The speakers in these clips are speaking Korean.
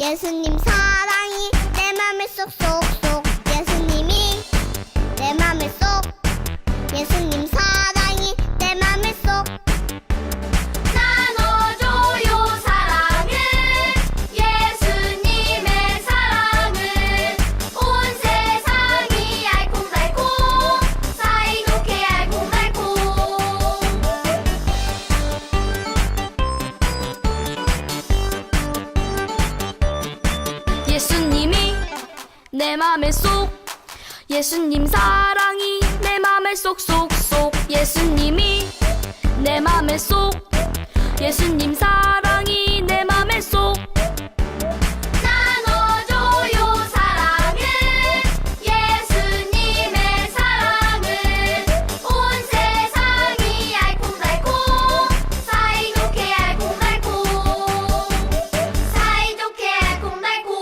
예수님 사랑이 내 맘에 쏙쏙쏙. 예수님이 내 맘에 쏙. 예수님 사랑이 내 맘에 쏙. 나눠줘요 사랑을, 예수님의 사랑을. 온 세상이 알콩달콩, 사이좋게 알콩달콩. 예수님이 내 맘에 쏙. 예수님 사랑이 내 맘에 쏙쏙쏙. 예수님이 내 맘에 쏙. 예수님 사랑이 내 맘에 쏙. 나눠줘요 사랑을, 예수님의 사랑을. 온 세상이 알콩달콩, 사이좋게 알콩달콩. 사이좋게 알콩달콩.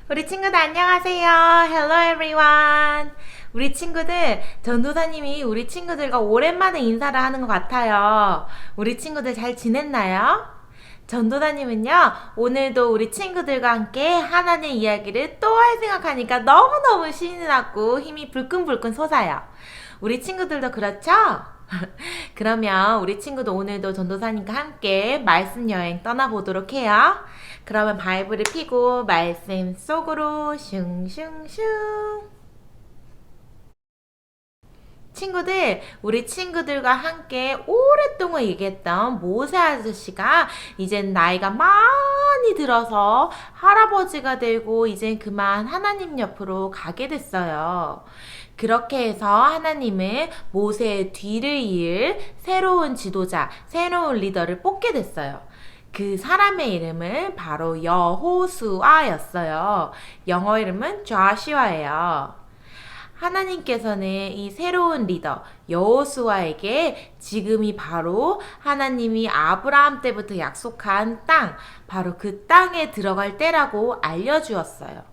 우리 친구들 안녕하세요. Hello everyone. 우리 친구들, 전도사님이 우리 친구들과 오랜만에 인사를 하는 것 같아요. 우리 친구들 잘 지냈나요? 전도사님은요, 오늘도 우리 친구들과 함께 하나님의 이야기를 또 할 생각하니까 너무너무 신이 났고 힘이 불끈불끈 솟아요. 우리 친구들도 그렇죠? 그러면 우리 친구도 오늘도 전도사님과 함께 말씀 여행 떠나보도록 해요. 그러면 바이블을 펴고 말씀 속으로 슝슝슝. 친구들, 우리 친구들과 함께 오랫동안 얘기했던 모세 아저씨가 이젠 나이가 많이 들어서 할아버지가 되고 이젠 그만 하나님 옆으로 가게 됐어요. 그렇게 해서 하나님은 모세의 뒤를 이을 새로운 지도자, 새로운 리더를 뽑게 됐어요. 그 사람의 이름은 바로 여호수아였어요. 영어 이름은 조슈아예요. 하나님께서는 이 새로운 리더 여호수아에게 지금이 바로 하나님이 아브라함 때부터 약속한 땅, 바로 그 땅에 들어갈 때라고 알려주었어요.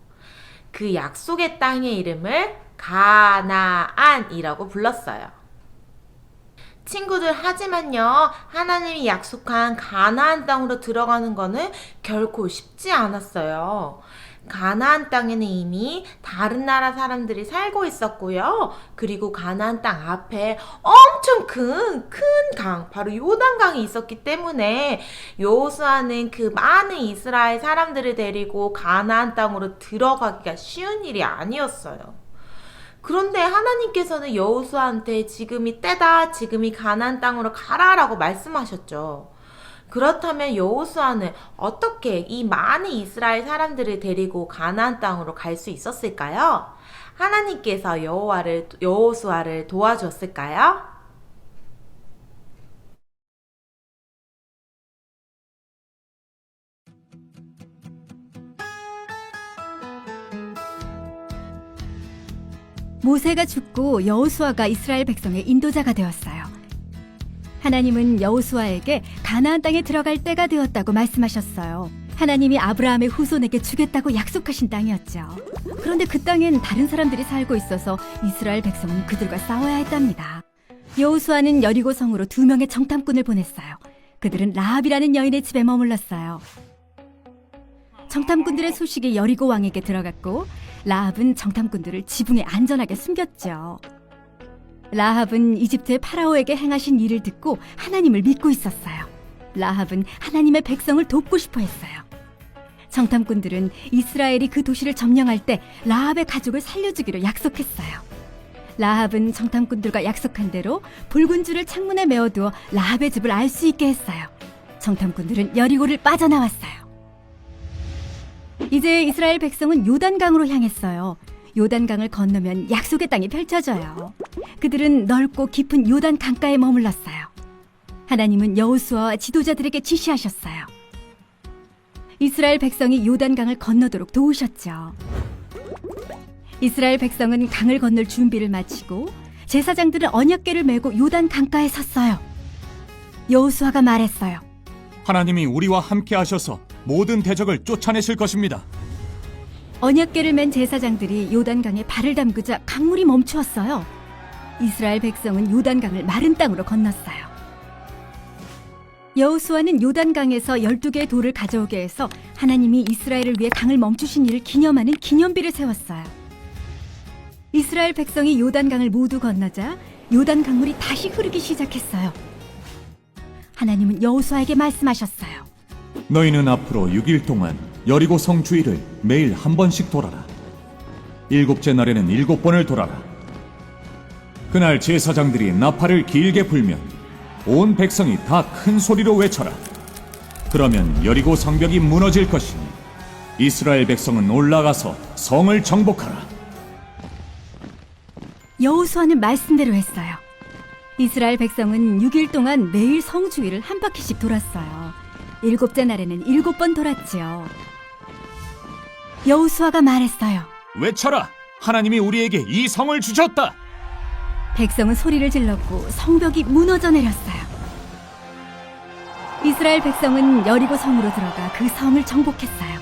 그 약속의 땅의 이름을 가나안이라고 불렀어요. 친구들, 하지만요, 하나님이 약속한 가나안 땅으로 들어가는 거는 결코 쉽지 않았어요. 가나안 땅에는 이미 다른 나라 사람들이 살고 있었고요. 그리고 가나안 땅 앞에 엄청 큰 강, 바로 요단강이 있었기 때문에 여호수아는 그 많은 이스라엘 사람들을 데리고 가나안 땅으로 들어가기가 쉬운 일이 아니었어요. 그런데 하나님께서는 여호수아한테 지금이 때다, 지금이 가나안 땅으로 가라라고 말씀하셨죠. 그렇다면 여호수아는 어떻게 이 많은 이스라엘 사람들을 데리고 가나안 땅으로 갈 수 있었을까요? 하나님께서 여호수아를 도와줬을까요? 모세가 죽고 여호수아가 이스라엘 백성의 인도자가 되었어요. 하나님은 여호수아에게 가나안 땅에 들어갈 때가 되었다고 말씀하셨어요. 하나님이 아브라함의 후손에게 주겠다고 약속하신 땅이었죠. 그런데 그 땅엔 다른 사람들이 살고 있어서 이스라엘 백성은 그들과 싸워야 했답니다. 여호수아는 여리고 성으로 2명의 정탐꾼을 보냈어요. 그들은 라합이라는 여인의 집에 머물렀어요. 정탐꾼들의 소식이 여리고 왕에게 들어갔고 라합은 정탐꾼들을 지붕에 안전하게 숨겼죠. 라합은 이집트의 파라오에게 행하신 일을 듣고 하나님을 믿고 있었어요. 라합은 하나님의 백성을 돕고 싶어 했어요. 정탐꾼들은 이스라엘이 그 도시를 점령할 때 라합의 가족을 살려주기로 약속했어요. 라합은 정탐꾼들과 약속한 대로 붉은 줄을 창문에 메어두어 라합의 집을 알 수 있게 했어요. 정탐꾼들은 여리고를 빠져나왔어요. 이제 이스라엘 백성은 요단강으로 향했어요. 요단강을 건너면 약속의 땅이 펼쳐져요. 그들은 넓고 깊은 요단 강가에 머물렀어요. 하나님은 여호수아와 지도자들에게 지시하셨어요. 이스라엘 백성이 요단강을 건너도록 도우셨죠. 이스라엘 백성은 강을 건널 준비를 마치고 제사장들은 언약궤를 메고 요단 강가에 섰어요. 여호수아가 말했어요. 하나님이 우리와 함께 하셔서 모든 대적을 쫓아내실 것입니다. 언약궤를 맨 제사장들이 요단강에 발을 담그자 강물이 멈추었어요. 이스라엘 백성은 요단강을 마른 땅으로 건넜어요. 여호수아는 요단강에서 12개의 돌을 가져오게 해서 하나님이 이스라엘을 위해 강을 멈추신 일을 기념하는 기념비를 세웠어요. 이스라엘 백성이 요단강을 모두 건너자 요단 강물이 다시 흐르기 시작했어요. 하나님은 여호수아에게 말씀하셨어요. 너희는 앞으로 6일 동안 여리고 성 주위를 매일 한 번씩 돌아라. 7째 날에는 7번을 돌아라. 그날 제사장들이 나팔을 길게 불면 온 백성이 다 큰 소리로 외쳐라. 그러면 여리고 성벽이 무너질 것이니 이스라엘 백성은 올라가서 성을 정복하라. 여호수아는 말씀대로 했어요. 이스라엘 백성은 6일 동안 매일 성 주위를 한 바퀴씩 돌았어요. 7째 날에는 7번 돌았지요. 여호수아가 말했어요. 외쳐라. 하나님이 우리에게 이 성을 주셨다. 백성은 소리를 질렀고 성벽이 무너져 내렸어요. 이스라엘 백성은 여리고 성으로 들어가 그 성을 정복했어요.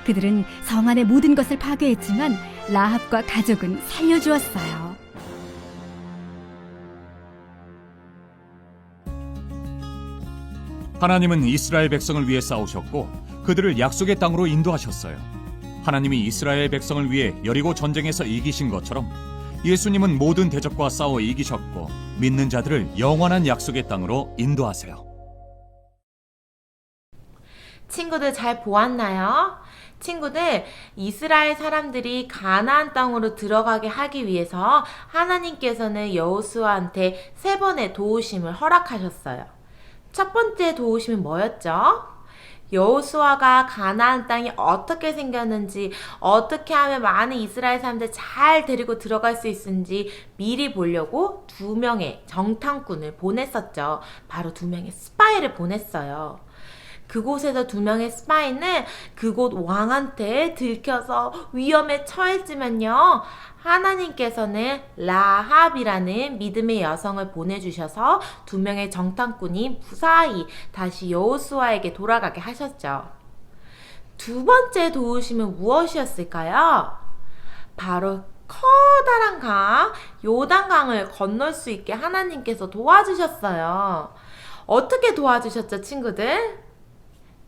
그들은 성 안의 모든 것을 파괴했지만 라합과 가족은 살려주었어요. 하나님은 이스라엘 백성을 위해 싸우셨고 그들을 약속의 땅으로 인도하셨어요. 하나님이 이스라엘 백성을 위해 여리고 전쟁에서 이기신 것처럼 예수님은 모든 대적과 싸워 이기셨고 믿는 자들을 영원한 약속의 땅으로 인도하세요. 친구들 잘 보았나요? 친구들, 이스라엘 사람들이 가나안 땅으로 들어가게 하기 위해서 하나님께서는 여호수아한테 3번의 도우심을 허락하셨어요. 첫 번째 도우심은 뭐였죠? 여호수아가 가나안 땅이 어떻게 생겼는지, 어떻게 하면 많은 이스라엘 사람들 잘 데리고 들어갈 수 있는지 미리 보려고 2명의 정탐꾼을 보냈었죠. 바로 2명의 스파이를 보냈어요. 그곳에서 2명의 스파이는 그곳 왕한테 들켜서 위험에 처했지만요, 하나님께서는 라합이라는 믿음의 여성을 보내주셔서 2명의 정탐꾼이 무사히 다시 여호수아에게 돌아가게 하셨죠. 2번째 도우심은 무엇이었을까요? 바로 커다란 강, 요단강을 건널 수 있게 하나님께서 도와주셨어요. 어떻게 도와주셨죠, 친구들?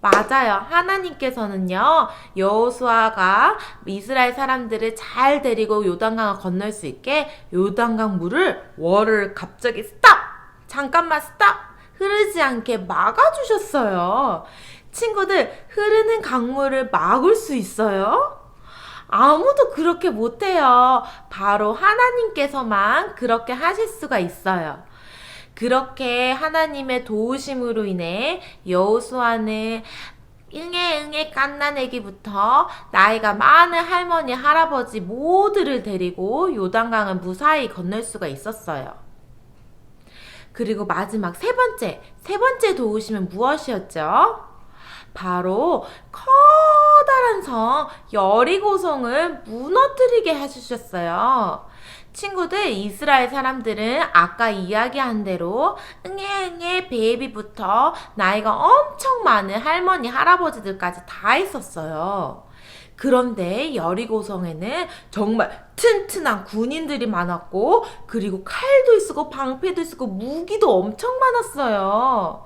맞아요. 하나님께서는요, 여호수아가 이스라엘 사람들을 잘 데리고 요단강을 건널 수 있게 요단강 물을 월을 갑자기 스탑! 잠깐만 스탑! 흐르지 않게 막아주셨어요. 친구들, 흐르는 강물을 막을 수 있어요? 아무도 그렇게 못해요. 바로 하나님께서만 그렇게 하실 수가 있어요. 그렇게 하나님의 도우심으로 인해 여호수아는 응애 갓난아기부터 나이가 많은 할머니, 할아버지 모두를 데리고 요단강을 무사히 건널 수가 있었어요. 그리고 마지막 세 번째 도우심은 무엇이었죠? 바로 커다란 성 여리고성을 무너뜨리게 해주셨어요. 친구들, 이스라엘 사람들은 아까 이야기한 대로 응애 베이비부터 나이가 엄청 많은 할머니, 할아버지들까지 다 있었어요. 그런데 여리고성에는 정말 튼튼한 군인들이 많았고, 그리고 칼도 있고 방패도 있고 무기도 엄청 많았어요.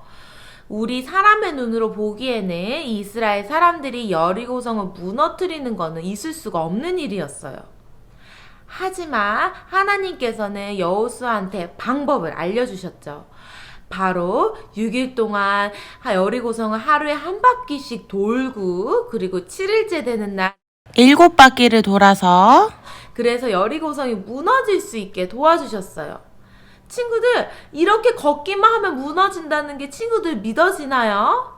우리 사람의 눈으로 보기에는 이스라엘 사람들이 여리고성을 무너뜨리는 것은 있을 수가 없는 일이었어요. 하지만 하나님께서는 여호수아한테 방법을 알려주셨죠. 바로 6일 동안 여리고성을 하루에 한 바퀴씩 돌고, 그리고 7일째 되는 날 7바퀴를 돌아서, 그래서 여리고성이 무너질 수 있게 도와주셨어요. 친구들, 이렇게 걷기만 하면 무너진다는 게 친구들 믿어지나요?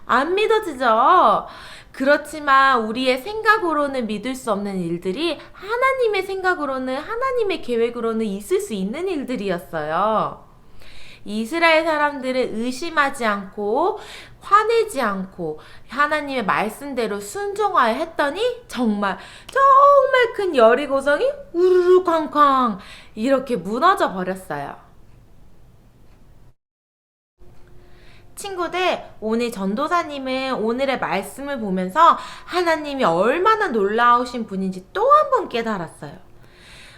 안 믿어지죠? 그렇지만 우리의 생각으로는 믿을 수 없는 일들이 하나님의 생각으로는, 하나님의 계획으로는 있을 수 있는 일들이었어요. 이스라엘 사람들은 의심하지 않고 화내지 않고 하나님의 말씀대로 순종하여 했더니 정말 큰 여리고성이 우르르 쾅쾅 이렇게 무너져 버렸어요. 친구들, 오늘 전도사님은 오늘의 말씀을 보면서 하나님이 얼마나 놀라우신 분인지 또 한 번 깨달았어요.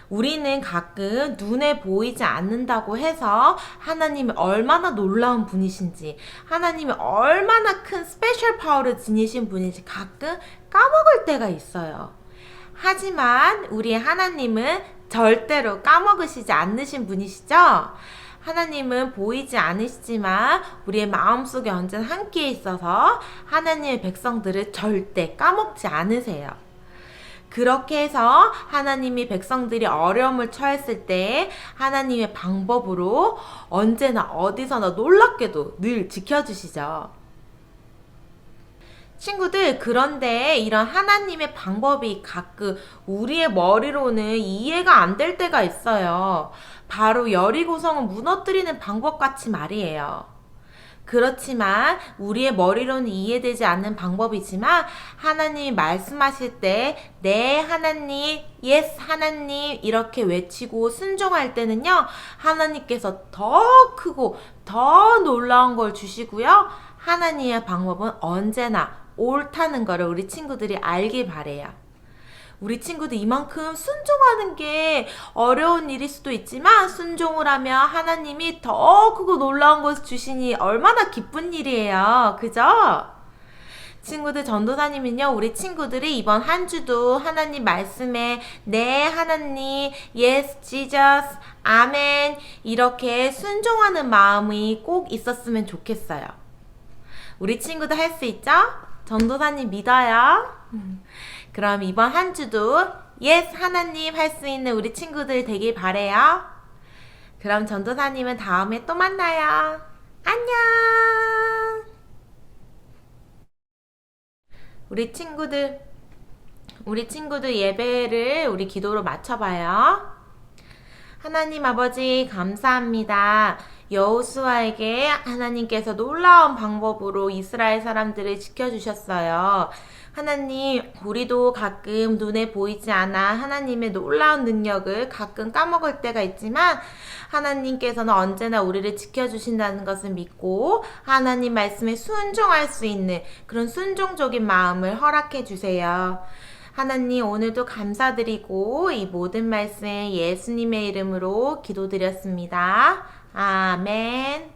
우리는 가끔 눈에 보이지 않는다고 해서 하나님이 얼마나 놀라운 분이신지, 하나님이 얼마나 큰 스페셜 파워를 지니신 분인지 가끔 까먹을 때가 있어요. 하지만 우리 하나님은 절대로 까먹으시지 않으신 분이시죠? 하나님은 보이지 않으시지만 우리의 마음속에 언제나 함께 있어서 하나님의 백성들을 절대 까먹지 않으세요. 그렇게 해서 하나님이 백성들이 어려움을 처했을 때 하나님의 방법으로 언제나 어디서나 놀랍게도 늘 지켜주시죠. 친구들, 그런데 이런 하나님의 방법이 가끔 우리의 머리로는 이해가 안 될 때가 있어요. 바로 여리고성을 무너뜨리는 방법같이 말이에요. 그렇지만 우리의 머리로는 이해되지 않는 방법이지만 하나님이 말씀하실 때 네 하나님, 예스 하나님 이렇게 외치고 순종할 때는요, 하나님께서 더 크고 더 놀라운 걸 주시고요, 하나님의 방법은 언제나 옳다는 거를 우리 친구들이 알길 바래요. 우리 친구들 이만큼 순종하는 게 어려운 일일 수도 있지만 순종을 하면 하나님이 더 크고 놀라운 것을 주시니 얼마나 기쁜 일이에요. 그죠? 친구들, 전도사님은요, 우리 친구들이 이번 한 주도 하나님 말씀에 네 하나님, yes Jesus, 아멘 이렇게 순종하는 마음이 꼭 있었으면 좋겠어요. 우리 친구들 할 수 있죠? 전도사님 믿어요. 그럼 이번 한 주도 yes 하나님 할 수 있는 우리 친구들 되길 바래요. 그럼 전도사님은 다음에 또 만나요. 안녕. 우리 친구들 예배를 우리 기도로 맞춰봐요. 하나님 아버지 감사합니다. 여호수아에게 하나님께서 놀라운 방법으로 이스라엘 사람들을 지켜주셨어요. 하나님, 우리도 가끔 눈에 보이지 않아 하나님의 놀라운 능력을 가끔 까먹을 때가 있지만 하나님께서는 언제나 우리를 지켜주신다는 것을 믿고 하나님 말씀에 순종할 수 있는 그런 순종적인 마음을 허락해 주세요. 하나님, 오늘도 감사드리고 이 모든 말씀 예수님의 이름으로 기도드렸습니다. 아멘.